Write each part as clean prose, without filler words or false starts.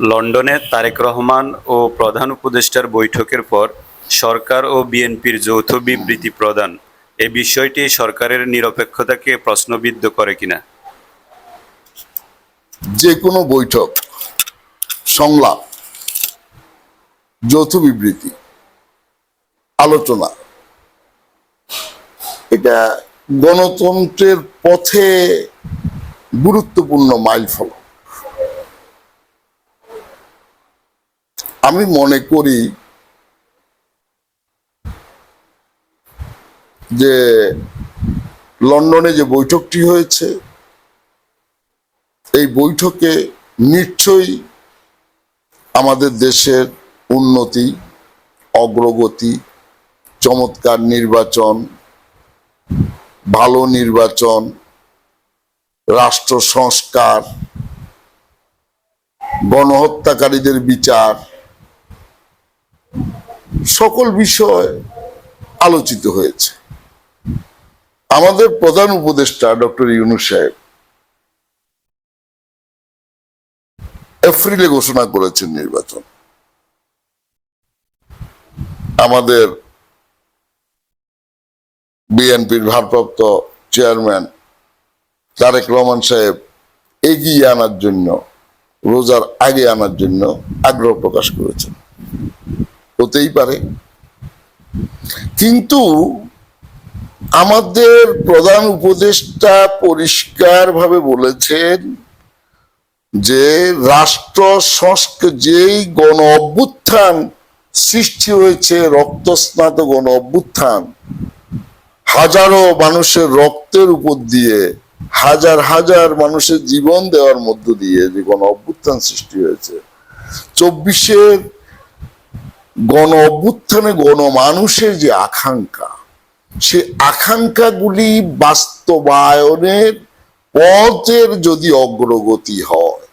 লন্ডনে তারেক রহমান ও প্রধান উপদেষ্টার বৈঠকের পর সরকার ও বিএনপির যৌথ বিবৃতি প্রদান এ বিষয়টি সরকারের নিরপেক্ষতাকে প্রশ্নবিদ্ধ করে কিনা? যে কোনো বৈঠক, সংলাপ, যৌথ বিবৃতি, আলোচনা, এটা গণতন্ত্রের পথে গুরুত্বপূর্ণ মাইলফলক। আমি মনে করি যে লন্ডনে যে বৈঠকটি হয়েছে, এই বৈঠকে নিশ্চয়ই আমাদের দেশের উন্নতি, অগ্রগতি, চমৎকার নির্বাচন, ভালো নির্বাচন, রাষ্ট্র সংস্কার, গণহত্যাকারীদের বিচার, সকল বিষয় আলোচিত হয়েছে। আমাদের প্রধান উপদেষ্টা ডক্টর ইউনূস সাহেব এপ্রিলে ঘোষণা করেছেন নির্বাচন। আমাদের বিএনপির ভারপ্রাপ্ত চেয়ারম্যান তারেক রহমান সাহেব এগিয়ে আনার জন্য, রোজার আগে আনার জন্য আগ্রহ প্রকাশ করেছেন। হতেই পারে, কিন্তু আমাদের প্রধান উপদেষ্টা পরিষ্কারভাবে বলেছেন যে রাষ্ট্র সংস্কার, যেই গণ অভ্যুত্থান সৃষ্টি হয়েছে, রক্তস্নাত গণ অভ্যুত্থান, হাজারো মানুষের রক্তের উপর দিয়ে, হাজার হাজার মানুষের জীবন দেওয়ার মধ্য দিয়ে যে গণ অভ্যুত্থান সৃষ্টি হয়েছে, 24-এর গণ অভ্যুত্থানে গণমানুষের যে আকাঙ্ক্ষা, সে আকাঙ্ক্ষাগুলি বাস্তবায়নের পথের যদি অগ্রগতি হয়,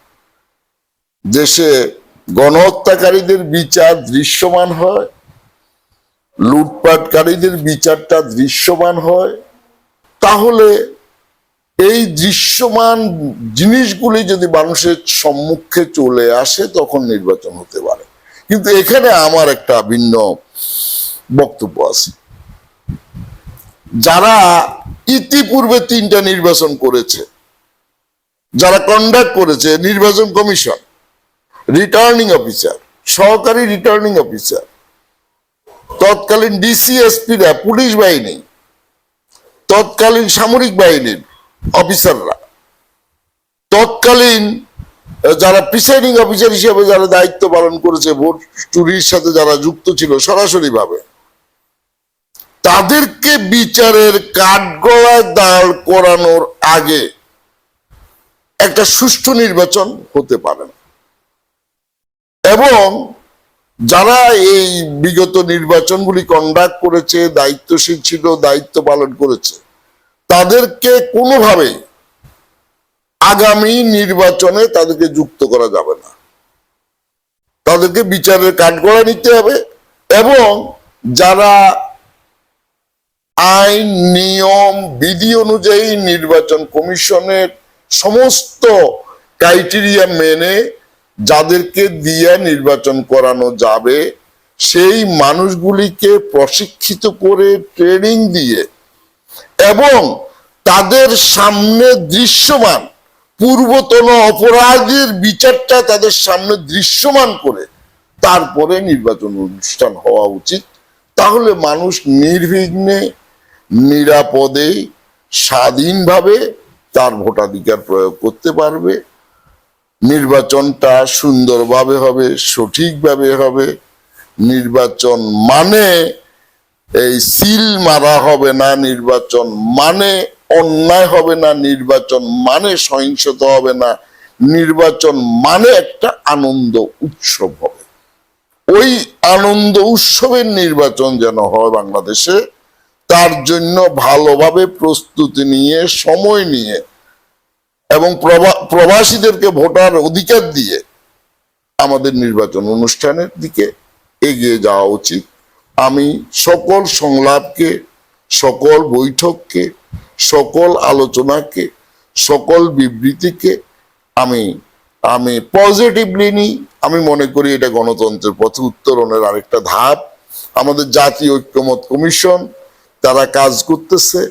দেশে গণহত্যাকারীদের বিচার দৃশ্যমান হয়, লুটপাটকারীদের বিচারটা দৃশ্যমান হয়, তাহলে এই দৃশ্যমান জিনিসগুলি যদি মানুষের সম্মুখে চলে আসে, তখন নির্বাচন হতে পারে। কিন্তু এখানে আমার একটা ভিন্ন বক্তব্য আছে। যারা ইতিপূর্বে 3টা নির্বাচন করেছে, যারা কন্ডাক্ট করেছে, নির্বাচন কমিশন, রিটার্নিং অফিসার, সহকারী রিটার্নিং অফিসার, তৎকালীন ডিসিএসপিরা, পুলিশ বাহিনী, তৎকালীন সামরিক বাহিনীর অফিসাররা, তৎকালীন যারা প্রিসাইডিং অফিসার হিসেবে যারা দায়িত্ব পালন করেছে, ভোট চুরির সাথে যারা যুক্ত ছিল সরাসরি ভাবে, তাদেরকে বিচারের কাঠগড়ায় দাঁড় করানোর আগে একটা সুষ্ঠু নির্বাচন হতে পারে না। এবং যারা এই বিগত নির্বাচনগুলি কন্ডাক্ট করেছে, দায়িত্বশীল ছিল, দায়িত্ব পালন করেছে, তাদেরকে কোনোভাবেই আগামী নির্বাচনে তাদেরকে যুক্ত করা যাবে না। তাদেরকে বিচারের কাঠগড়ায় নিতে হবে। এবং যারা আইন, নিয়ম, বিধি অনুযায়ী নির্বাচন কমিশনের সমস্ত ক্রাইটেরিয়া মেনে যাদেরকে দিয়ে নির্বাচন করানো যাবে, সেই মানুষগুলিকে প্রশিক্ষিত করে ট্রেনিং দিয়ে এবং তাদের সামনে দৃশ্যমান পূর্বতন অপরাধের বিচারটা তাদের সামনে দৃশ্যমান করে তারপরে নির্বাচন অনুষ্ঠান হওয়া উচিত। তাহলে মানুষ নির্বিঘ্নে, নিরাপদে, স্বাধীনভাবে তার ভোটাধিকার প্রয়োগ করতে পারবে। নির্বাচনটা সুন্দরভাবে হবে, সঠিকভাবে হবে। নির্বাচন মানে এই সিল মারা হবে না, নির্বাচন মানে অন্যায় হবে না, নির্বাচন মানে সহিংসতা হবে না, নির্বাচন মানে একটা আনন্দ উৎসব হবে। ওই আনন্দ উৎসবের নির্বাচন যেন হয় বাংলাদেশে, তার জন্য ভালোভাবে প্রস্তুতি নিয়ে, সময় নিয়ে এবং প্রবাসীদেরকে ভোটার অধিকার দিয়ে আমাদের নির্বাচন অনুষ্ঠানের দিকে এগিয়ে যাওয়া উচিত। আমি সকল সংলাপকে, সকল বৈঠককে, সকল আলোচনাকে, সকল বিবৃতিকে আমি পজিটিভলি নিই, আমি মনে করি এটা গণতন্ত্রের পথে উত্তরণের আরেকটা ধাপ। আমাদের জাতীয় ঐক্যমত কমিশন তারা কাজ করতেছে,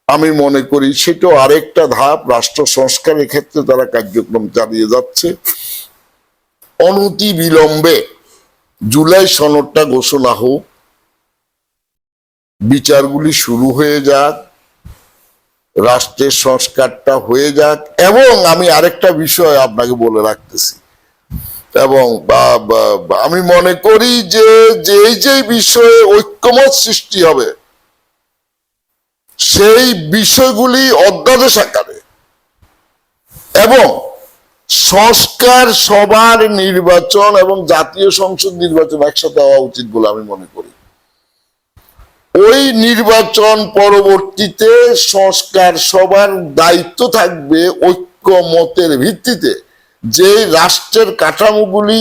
আমি মনে করি সেটাও আরেকটা ধাপ। রাষ্ট্র সংস্কারের ক্ষেত্রে তারা কার্যক্রম চালিয়ে যাচ্ছে। অনতি বিলম্বে জুলাই সনদটা ঘোষণা হোক, বিচারগুলি শুরু হয়ে যাক, রাষ্ট্রের সংস্কারটা হয়ে যাক। এবং আমি আরেকটা বিষয় আপনাকে বলে রাখতেছি, এবং আমি মনে করি যে যে বিষয়ে ঐক্যমত সৃষ্টি হবে সেই বিষয়গুলি অধ্যাদেশ আকারে এবং সংস্কার সবার নির্বাচন এবং জাতীয় সংসদ নির্বাচন একসাথে হওয়া উচিত বলে আমি মনে করি। ওই নির্বাচন পরবর্তীতে সংস্কার সবার দায়িত্ব থাকবে ঐক্যমতের ভিত্তিতে, যে রাষ্ট্রের কাঠামোগুলি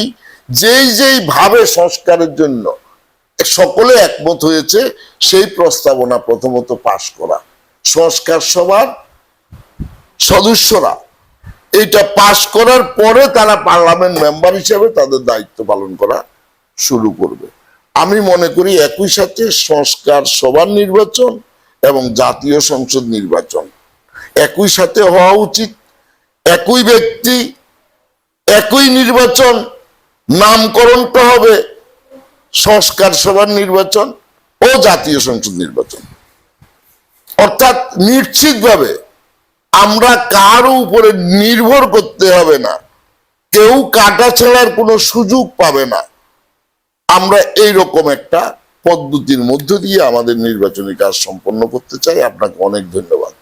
যেই ভাবে সংস্কারের জন্য সকলে একমত হয়েছে সেই প্রস্তাবনা প্রথমত পাশ করা, সংস্কার সভার সদস্যরা এটা পাশ করার পরে তারা পার্লামেন্ট মেম্বার হিসেবে তাদের দায়িত্ব পালন করা শুরু করবে। আমি মনে করি একই সাথে সংস্কার সভার নির্বাচন এবং জাতীয় সংসদ নির্বাচন একই সাথে হওয়া উচিত। একই ব্যক্তি, একই নির্বাচন, নামকরণটা হবে সংস্কার সভার নির্বাচন ও জাতীয় সংসদ নির্বাচন। অর্থাৎ নিশ্চিতভাবে আমরা কারো উপরে নির্ভর করতে হবে না, কেউ কাটা ছেঁড়ার কোনো সুযোগ পাবে না। আমরা এইরকম একটা পদ্ধতির মধ্য দিয়ে আমাদের নির্বাচনী কাজ সম্পন্ন করতে চাই। আপনাকে অনেক ধন্যবাদ।